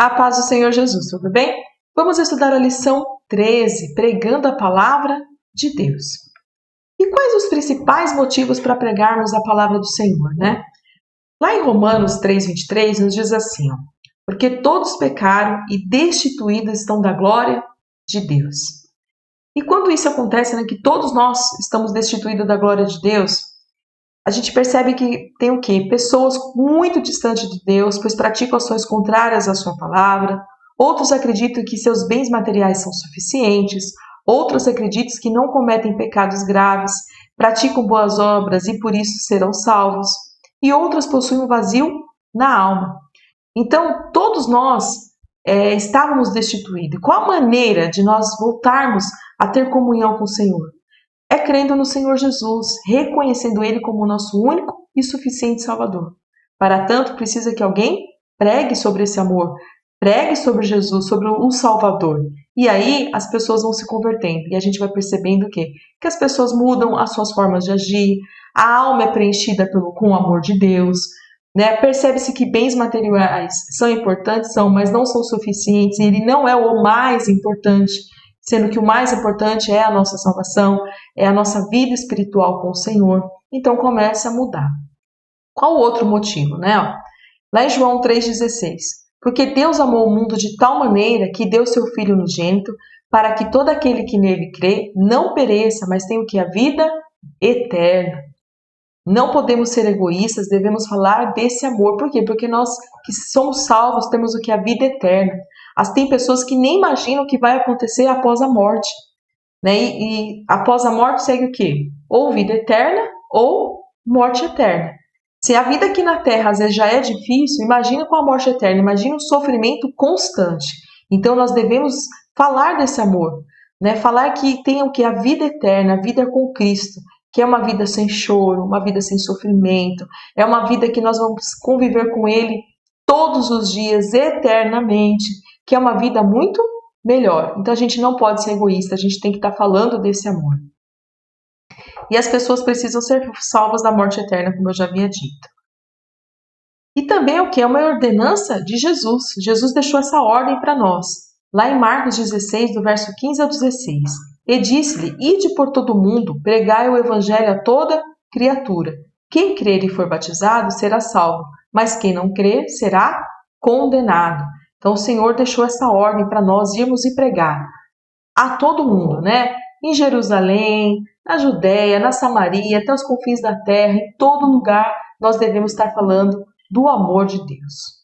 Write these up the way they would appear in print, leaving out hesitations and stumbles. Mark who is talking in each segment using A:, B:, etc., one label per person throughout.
A: A paz do Senhor Jesus, tudo bem? Vamos estudar a lição 13, pregando a palavra de Deus. E quais os principais motivos para pregarmos a palavra do Senhor, né? Lá em Romanos 3:23 nos diz assim, porque todos pecaram e destituídos estão da glória de Deus. E quando isso acontece, né, que todos nós estamos destituídos da glória de Deus, a gente percebe que tem o quê? Pessoas muito distantes de Deus, pois praticam ações contrárias à sua palavra. Outros acreditam que seus bens materiais são suficientes. Outros acreditam que não cometem pecados graves, praticam boas obras e por isso serão salvos. E outros possuem um vazio na alma. Então, todos nós estávamos destituídos. Qual a maneira de nós voltarmos a ter comunhão com o Senhor? É crendo no Senhor Jesus, reconhecendo Ele como o nosso único e suficiente Salvador. Para tanto, precisa que alguém pregue sobre esse amor, pregue sobre Jesus, sobre o Salvador. E aí as pessoas vão se convertendo e a gente vai percebendo o quê? Que as pessoas mudam as suas formas de agir, a alma é preenchida com o amor de Deus, né? Percebe-se que bens materiais são importantes, mas não são suficientes, e ele não é o mais importante, sendo que o mais importante é a nossa salvação, é a nossa vida espiritual com o Senhor. Então começa a mudar. Qual o outro motivo, né? Lá em João 3,16. Porque Deus amou o mundo de tal maneira que deu seu Filho unigênito, para que todo aquele que nele crê não pereça, mas tenha o que? A vida eterna. Não podemos ser egoístas, devemos falar desse amor. Por quê? Porque nós que somos salvos temos o que? A vida eterna. Tem pessoas que nem imaginam o que vai acontecer após a morte, né? E após a morte segue o quê? Ou vida eterna ou morte eterna. Se a vida aqui na Terra às vezes já é difícil, imagina com a morte eterna, imagina o sofrimento constante. Então nós devemos falar desse amor, né? Falar que tem o que? A vida eterna, a vida com Cristo, que é uma vida sem choro, uma vida sem sofrimento, é uma vida que nós vamos conviver com Ele todos os dias, eternamente, que é uma vida muito melhor. Então a gente não pode ser egoísta, a gente tem que estar falando desse amor. E as pessoas precisam ser salvas da morte eterna, como eu já havia dito. E também o que? É uma ordenança de Jesus. Jesus deixou essa ordem para nós. Lá em Marcos 16, do verso 15 ao 16. E disse-lhe, ide por todo o mundo, pregai o evangelho a toda criatura. Quem crer e for batizado será salvo, mas quem não crer será condenado. Então o Senhor deixou essa ordem para nós irmos e pregar a todo mundo, né? Em Jerusalém, na Judéia, na Samaria, até os confins da terra, em todo lugar nós devemos estar falando do amor de Deus.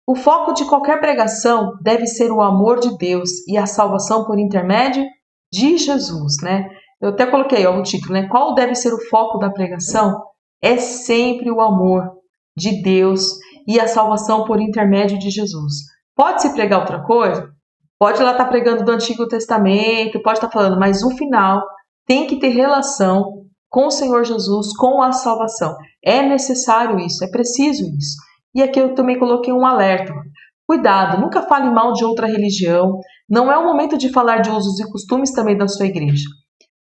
A: O foco de qualquer pregação deve ser o amor de Deus e a salvação por intermédio de Jesus, né? Eu até coloquei o título, né? Qual deve ser o foco da pregação? É sempre o amor de Deus e a salvação por intermédio de Jesus. Pode-se pregar outra coisa? Pode lá estar pregando do Antigo Testamento, pode estar falando, mas o final tem que ter relação com o Senhor Jesus, com a salvação. É necessário isso, é preciso isso. E aqui eu também coloquei um alerta. Cuidado, nunca fale mal de outra religião. Não é o momento de falar de usos e costumes também da sua igreja.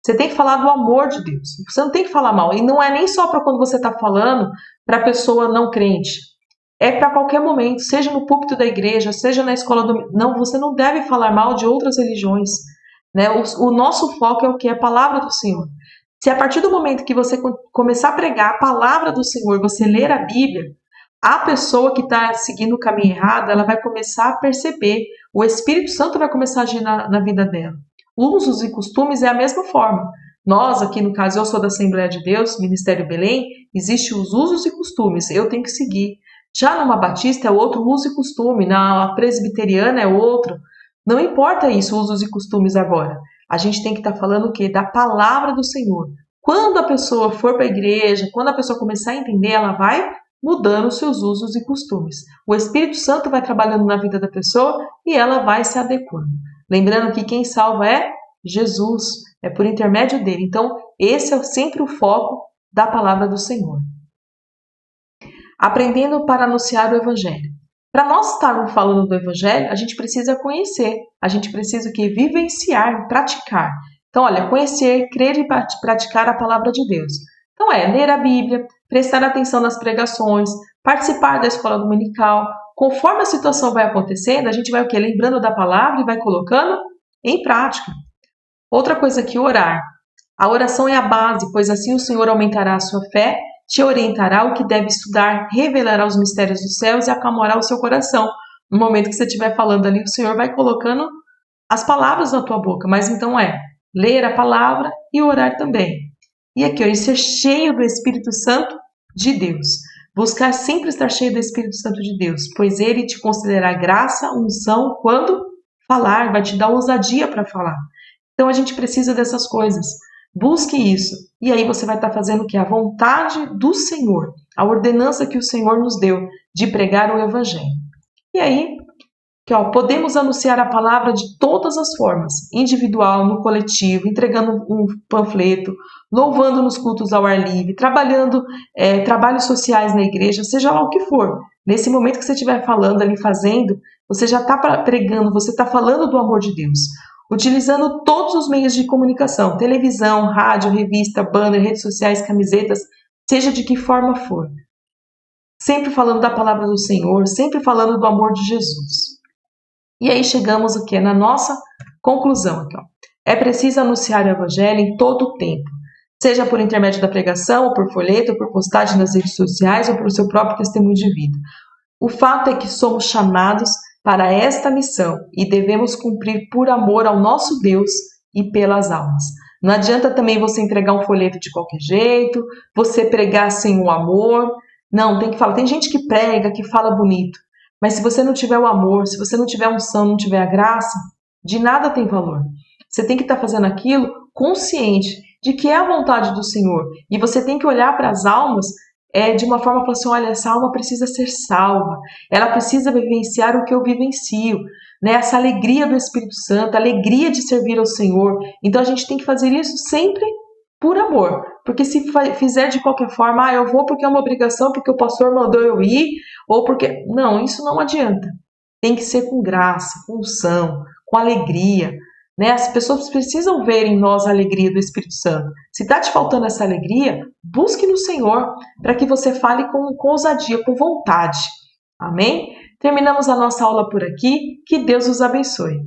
A: Você tem que falar do amor de Deus. Você não tem que falar mal. E não é nem só para quando você está falando para a pessoa não crente. É para qualquer momento, seja no púlpito da igreja, seja na escola do... Não, você não deve falar mal de outras religiões, né? O nosso foco é o que? A palavra do Senhor. Se a partir do momento que você começar a pregar a palavra do Senhor, você ler a Bíblia, a pessoa que está seguindo o caminho errado, ela vai começar a perceber, o Espírito Santo vai começar a agir na vida dela. Usos e costumes é a mesma forma. Nós, aqui no caso, eu sou da Assembleia de Deus, Ministério Belém, existem os usos e costumes, eu tenho que seguir. Já numa batista é outro uso e costume, na presbiteriana é outro. Não importa isso, usos e costumes agora. A gente tem que estar falando o quê? Da palavra do Senhor. Quando a pessoa for para a igreja, quando a pessoa começar a entender, ela vai mudando os seus usos e costumes. O Espírito Santo vai trabalhando na vida da pessoa e ela vai se adequando. Lembrando que quem salva é Jesus, é por intermédio dele. Então, esse é sempre o foco da palavra do Senhor. Aprendendo para anunciar o Evangelho. Para nós estarmos falando do Evangelho, a gente precisa conhecer, a gente precisa vivenciar, praticar. Então, olha, conhecer, crer e praticar a palavra de Deus. Então ler a Bíblia, prestar atenção nas pregações, participar da escola dominical, conforme a situação vai acontecendo, a gente vai o quê? Lembrando da palavra e vai colocando em prática. Outra coisa aqui, orar. A oração é a base, pois assim o Senhor aumentará a sua fé, te orientará o que deve estudar, revelará os mistérios dos céus e acalmará o seu coração. No momento que você estiver falando ali, o Senhor vai colocando as palavras na tua boca, mas então ler a palavra e orar também. E aqui, ser cheio do Espírito Santo de Deus. Buscar sempre estar cheio do Espírito Santo de Deus, pois Ele te concederá graça, unção, quando falar, vai te dar ousadia para falar. Então a gente precisa dessas coisas. Busque isso. E aí você vai estar fazendo o que? A vontade do Senhor, a ordenança que o Senhor nos deu de pregar o Evangelho. E aí, podemos anunciar a palavra de todas as formas, individual, no coletivo, entregando um panfleto, louvando nos cultos ao ar livre, trabalhando trabalhos sociais na igreja, seja lá o que for. Nesse momento que você estiver falando ali, fazendo, você já está pregando, você está falando do amor de Deus. Utilizando todos os meios de comunicação, televisão, rádio, revista, banner, redes sociais, camisetas, seja de que forma for. Sempre falando da palavra do Senhor, sempre falando do amor de Jesus. E aí chegamos aqui na nossa conclusão. Aqui, É preciso anunciar o Evangelho em todo o tempo, seja por intermédio da pregação, ou por folheto, ou por postagem nas redes sociais, ou por seu próprio testemunho de vida. O fato é que somos chamados para esta missão e devemos cumprir por amor ao nosso Deus e pelas almas. Não adianta também você entregar um folheto de qualquer jeito, você pregar sem o amor. Não, tem que falar. Tem gente que prega, que fala bonito, mas se você não tiver o amor, se você não tiver a unção, não tiver a graça, de nada tem valor. Você tem que estar fazendo aquilo consciente de que é a vontade do Senhor. E você tem que olhar para as almas de uma forma, falar assim, olha, essa alma precisa ser salva, ela precisa vivenciar o que eu vivencio, né? Essa alegria do Espírito Santo, a alegria de servir ao Senhor. Então a gente tem que fazer isso sempre por amor, porque se fizer de qualquer forma, eu vou porque é uma obrigação, porque o pastor mandou eu ir, ou porque... Não, isso não adianta. Tem que ser com graça, com unção, com alegria, né? As pessoas precisam ver em nós a alegria do Espírito Santo. Se está te faltando essa alegria, busque no Senhor, para que você fale com ousadia, com vontade. Amém? Terminamos a nossa aula por aqui. Que Deus os abençoe.